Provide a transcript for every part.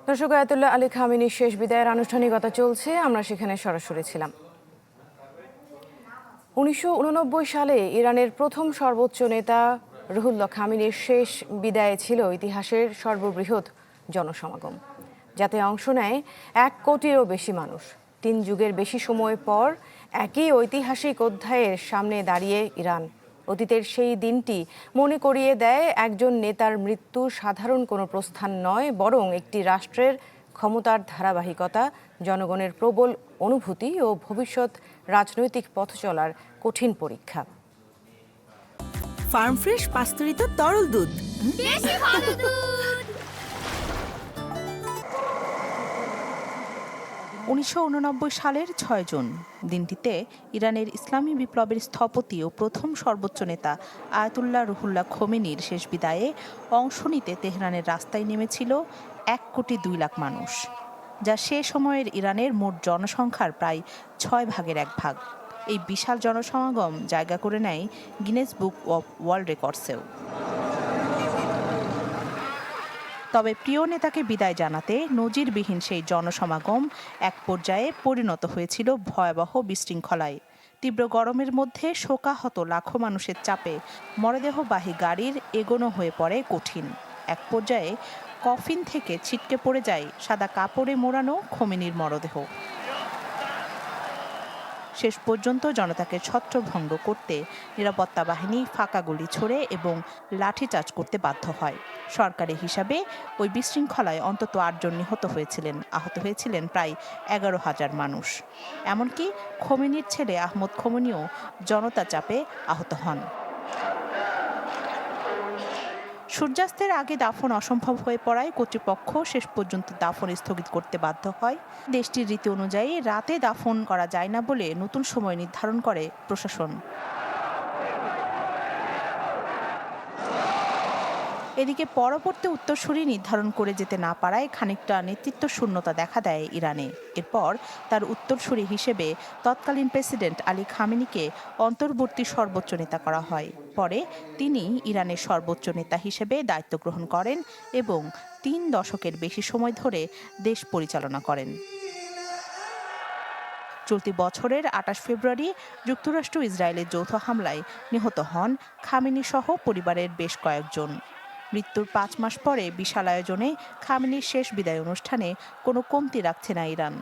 দর্শক, Ayatollah Ali খামেনির শেষ বিদায়ের আনুষ্ঠানিকতা চলছে, আমরা সেখানে সরাসরি ছিলাম। ১৯৮৯ সালে ইরানের প্রথম সর্বোচ্চ নেতা রুহুল্লাহ খামেনির শেষ বিদায়ে ছিল ইতিহাসের সর্ববৃহৎ জনসমাগম, যাতে অংশ নেয় ১ কোটিরও বেশি মানুষ। ৩ যুগের বেশি সময় পর একই ঐতিহাসিক অধ্যায়ের সামনে দাঁড়িয়ে ইরান। অতীতের সেই দিনটি মনে করিয়ে দেয় একজন নেতার মৃত্যু সাধারণ কোনো প্রস্থান নয়, বরং একটি রাষ্ট্রের ক্ষমতার ধারাবাহিকতা, জনগণের প্রবল অনুভূতি ও ভবিষ্যৎ রাজনৈতিক পথ চলার কঠিন পরীক্ষা। ফার্ম ফ্রেশ পাস্তুরিত তরল দুধ। ১৯৮৯ সালের ৬ জুন দিনটিতে ইরানের ইসলামী বিপ্লবের স্থপতি ও প্রথম সর্বোচ্চ নেতা আয়াতুল্লাহ রুহুল্লাহ খোমেনির শেষ বিদায়ে অংশ নিতে তেহরানের রাস্তায় নেমেছিল ১ কোটি ২ লাখ মানুষ, যা সে সময়ের ইরানের মোট জনসংখ্যার প্রায় ৬ ভাগের ১ ভাগ। এই বিশাল জনসমাগম জায়গা করে নেয় গিনেস বুক অব ওয়ার্ল্ড রেকর্ডসেও। তবে প্রিয় নেতাকে বিদায় জানাতে নজিরবিহীন সেই জনসমাগম এক পর্যায়ে পরিণত হয়েছিল ভয়াবহ বিশৃঙ্খলায়। তীব্র গরমের মধ্যে শোকাহত লাখো মানুষের চাপে মরদেহবাহী গাড়ির এগোনো হয়ে পড়ে কঠিন। এক পর্যায়ে কফিন থেকে ছিটকে পড়ে যায় সাদা কাপড়ে মোড়ানো খোমেনির মরদেহ। শেষ পর্যন্ত জনতাকে ছত্রভঙ্গ করতে নিরাপত্তা বাহিনী ফাঁকা গুলি ছোড়ে এবং লাঠিচার্জ করতে বাধ্য হয়। সরকারি হিসাবে ওই বিশৃঙ্খলায় অন্তত ৮ জন নিহত হয়েছিলেন, আহত হয়েছিলেন প্রায় ১১,০০০ মানুষ। এমনকি খোমেনির ছেলে আহমদ খোমেনিও জনতা চাপে আহত হন। সূর্যাস্তের আগে দাফন অসম্ভব হয়ে পড়ায় কর্তৃপক্ষ শেষ পর্যন্ত দাফন স্থগিত করতে বাধ্য হয়। দেশটির রীতি অনুযায়ী রাতে দাফন করা যায় না বলে নতুন সময় নির্ধারণ করে প্রশাসন। এদিকে পরবর্তী উত্তরসূরি নির্ধারণ করে যেতে না পারায় খানিকটা নেতৃত্ব শূন্যতা দেখা দেয় ইরানে। এরপর তার উত্তরসূরি হিসেবে তৎকালীন প্রেসিডেন্ট আলী খামেনিকে অন্তর্বর্তী সর্বোচ্চ নেতা করা হয়। পরে তিনি ইরানের সর্বোচ্চ নেতা হিসেবে দায়িত্ব গ্রহণ করেন এবং ৩ দশকের বেশি সময় ধরে দেশ পরিচালনা করেন। চলতি বছরের ২৮ ফেব্রুয়ারি যুক্তরাষ্ট্র ইসরায়েলের যৌথ হামলায় নিহত হন খামেনি সহ পরিবারের বেশ কয়েকজন। মৃত্যুর ৫ মাস পরে বিশাল আয়োজনে খামেনির শেষ বিদায় অনুষ্ঠানে কোনো কমতি রাখছে না ইরান।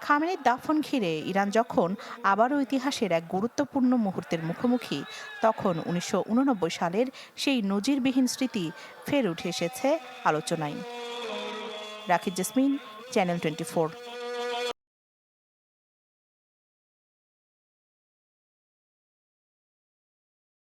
খামেনির দাফন ঘিরে ইরান যখন আবারও ইতিহাসের এক গুরুত্বপূর্ণ মুহূর্তের মুখোমুখি, তখন ১৯৮৯ সালের সেই নজিরবিহীন স্মৃতি ফের উঠে এসেছে আলোচনায়। রাখি জেসমিন, চ্যানেল 24।